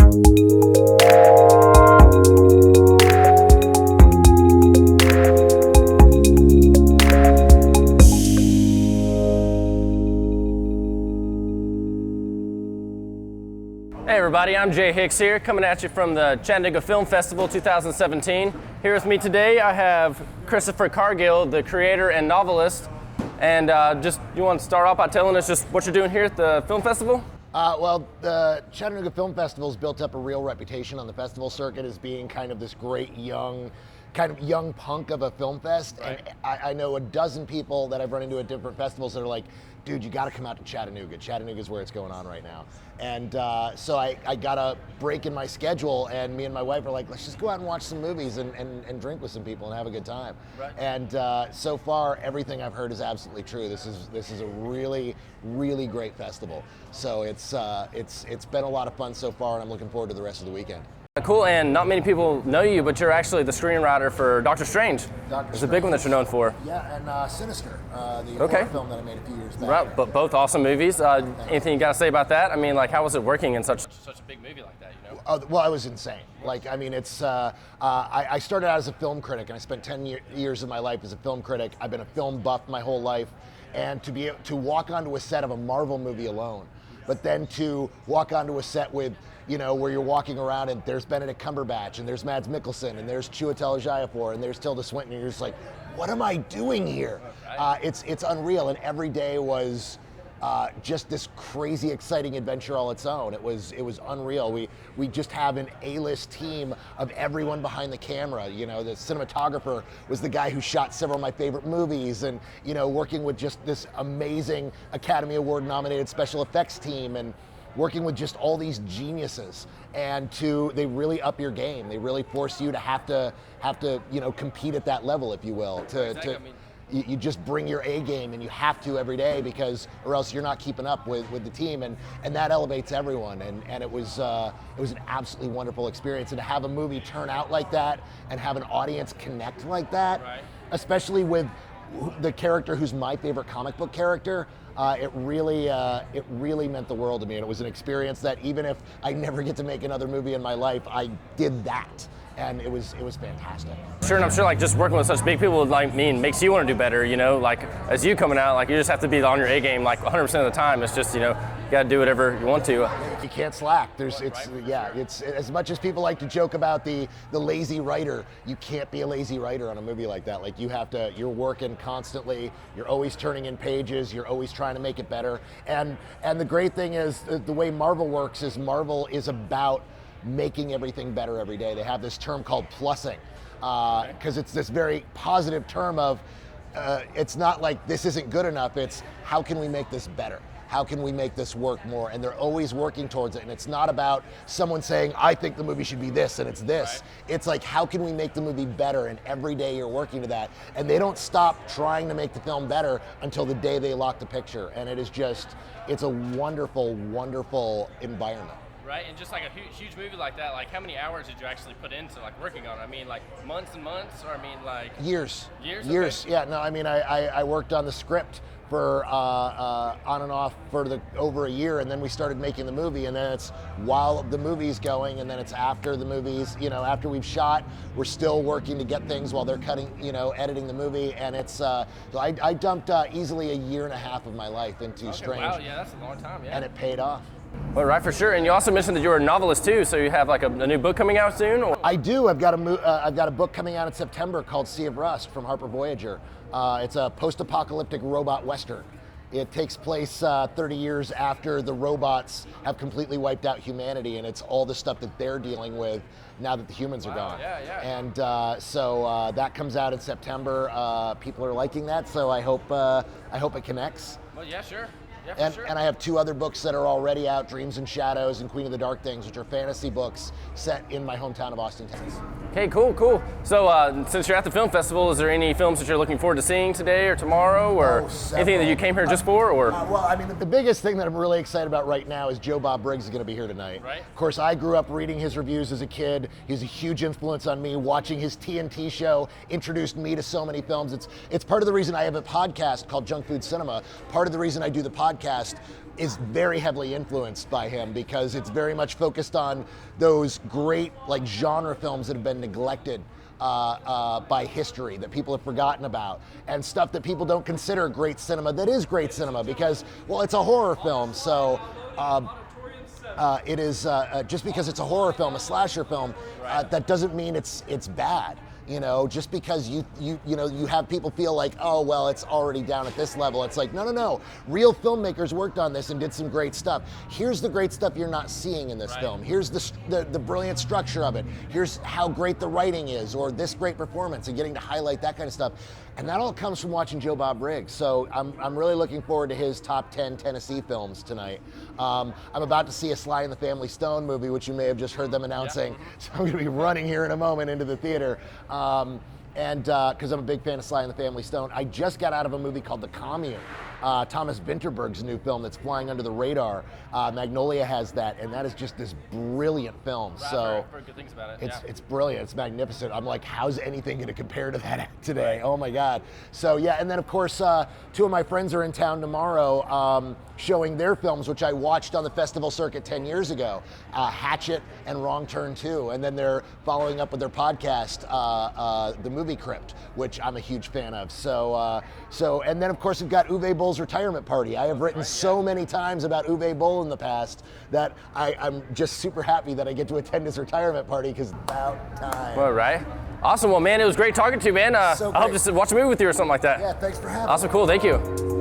Hey everybody, I'm Jay Hicks here, coming at you from the Chattanooga Film Festival 2017. Here with me today I have Christopher Cargill, the creator and novelist. And you want to start off by telling us just what you're doing here at the film festival? Well, the Chattanooga Film Festival's built up a real reputation on the festival circuit as being kind of this great young punk of a film fest. Right. And I know a dozen people that I've run into at different festivals that are like, dude, you got to come out to Chattanooga. Chattanooga's where it's going on right now. And so I got a break in my schedule, and me and my wife are like, let's just go out and watch some movies and drink with some people and have a good time. Right. And so far, everything I've heard is absolutely true. This is a really, really great festival. So it's been a lot of fun so far, and I'm looking forward to the rest of the weekend. Cool, and not many people know you, but you're actually the screenwriter for Doctor Strange. It's a big one that you're known for. Yeah, and Sinister, the horror film that I made a few years back. Right, but both awesome movies. Anything you got to say about that? I mean, like, how was it working in such a big movie like that, you know? Well, it was insane. Like, I mean, it's, I started out as a film critic, and I spent 10 years of my life as a film critic. I've been a film buff my whole life, and to be able to walk onto a set of a Marvel movie alone, but then to walk onto a set with, you know, where you're walking around and there's Benedict Cumberbatch and there's Mads Mikkelsen and there's Chiwetel Ejiofor and there's Tilda Swinton, and you're just like, what am I doing here? It's unreal, and every day was just this crazy, exciting adventure all its own. It was unreal. We just have an A-list team of everyone behind the camera. You know, the cinematographer was the guy who shot several of my favorite movies, and you know, working with just this amazing Academy Award nominated special effects team, and working with just all these geniuses, and they really up your game. They really force you to have to you know, compete at that level, if you will. You just bring your A game, and you have to every day, because or else you're not keeping up with the team, and that elevates everyone. And it was an absolutely wonderful experience, and to have a movie turn out like that and have an audience connect like that, right, especially with the character who's my favorite comic book character. It really meant the world to me, and it was an experience that even if I never get to make another movie in my life, I did that, and it was fantastic. Sure, and I'm sure like just working with such big people like me makes you want to do better, you know, like as you coming out, like you just have to be on your A game like 100% of the time. It's just, you know, you got to do whatever you want to. You can't slack. It's as much as people like to joke about the lazy writer, you can't be a lazy writer on a movie like that. Like you're working constantly, you're always turning in pages, you're always trying to make it better. And the great thing is the way Marvel works is Marvel is about making everything better every day. They have this term called plussing, because it's this very positive term of it's not like this isn't good enough, it's how can we make this better? How can we make this work more? And they're always working towards it. And it's not about someone saying, I think the movie should be this and it's this. Right. It's like, how can we make the movie better? And every day you're working to that. And they don't stop trying to make the film better until the day they lock the picture. And it is just, it's a wonderful, wonderful environment. Right, and just like a huge movie like that, like how many hours did you actually put into like working on it? I mean, like months and months, or I mean like years. Years. Okay. Yeah, no, I mean I worked on the script for on and off for over a year, and then we started making the movie, and then it's while the movie's going, and then it's after the movies, you know, after we've shot, we're still working to get things while they're cutting, you know, editing the movie, and it's so I dumped easily a year and a half of my life into Strange. Wow, yeah, that's a long time, yeah. And it paid off. Well, right, for sure. And you also mentioned that you're a novelist too, so you have like a new book coming out soon? Or? I do. I've got a book coming out in September called Sea of Rust from Harper Voyager. It's a post-apocalyptic robot western. It takes place 30 years after the robots have completely wiped out humanity, and it's all the stuff that they're dealing with now that the humans are gone. Yeah. And so that comes out in September. People are liking that, so I hope it connects. Well, yeah, sure. And I have two other books that are already out, Dreams and Shadows and Queen of the Dark Things, which are fantasy books set in my hometown of Austin, Texas. Okay, cool. So since you're at the film festival, is there any films that you're looking forward to seeing today or tomorrow, or anything that you came here just for? Or well, I mean, the biggest thing that I'm really excited about right now is Joe Bob Briggs is going to be here tonight. Right. Of course, I grew up reading his reviews as a kid. He's a huge influence on me. Watching his TNT show introduced me to so many films. It's part of the reason I have a podcast called Junk Food Cinema. Part of the reason I do the podcast podcast is very heavily influenced by him, because it's very much focused on those great like genre films that have been neglected by history, that people have forgotten about, and stuff that people don't consider great cinema that is great cinema, because, well, it's a horror film, so it is just because it's a horror film, a slasher film, that doesn't mean it's bad. You know, just because you have people feel like, oh, well, it's already down at this level. It's like, no. Real filmmakers worked on this and did some great stuff. Here's the great stuff you're not seeing in this film. Here's the brilliant structure of it. Here's how great the writing is, or this great performance, and getting to highlight that kind of stuff. And that all comes from watching Joe Bob Briggs. So I'm really looking forward to his top 10 Tennessee films tonight. I'm about to see a Sly and the Family Stone movie, which you may have just heard them announcing. Yeah. So I'm going to be running here in a moment into the theater. And because I'm a big fan of Sly and the Family Stone. I just got out of a movie called The Commune, Thomas Vinterberg's new film that's flying under the radar. Magnolia has that, and that is just this brilliant film. Right, so I've heard good things about it. it's brilliant. It's magnificent. I'm like, how's anything going to compare to that today? Right. Oh my God. So yeah, and then of course, two of my friends are in town tomorrow showing their films, which I watched on the festival circuit 10 years ago, Hatchet and Wrong Turn 2. And then they're following up with their podcast, The Movie Crypt, which I'm a huge fan of. So and then of course we've got Uwe Boll's retirement party. I have written so many times about Uwe Boll in the past that I'm just super happy that I get to attend his retirement party, because it's about time. Well, right. Awesome. Well, man, it was great talking to you, man. So I hope to watch a movie with you or something like that. Yeah, thanks for having me. Awesome. Cool. Thank you.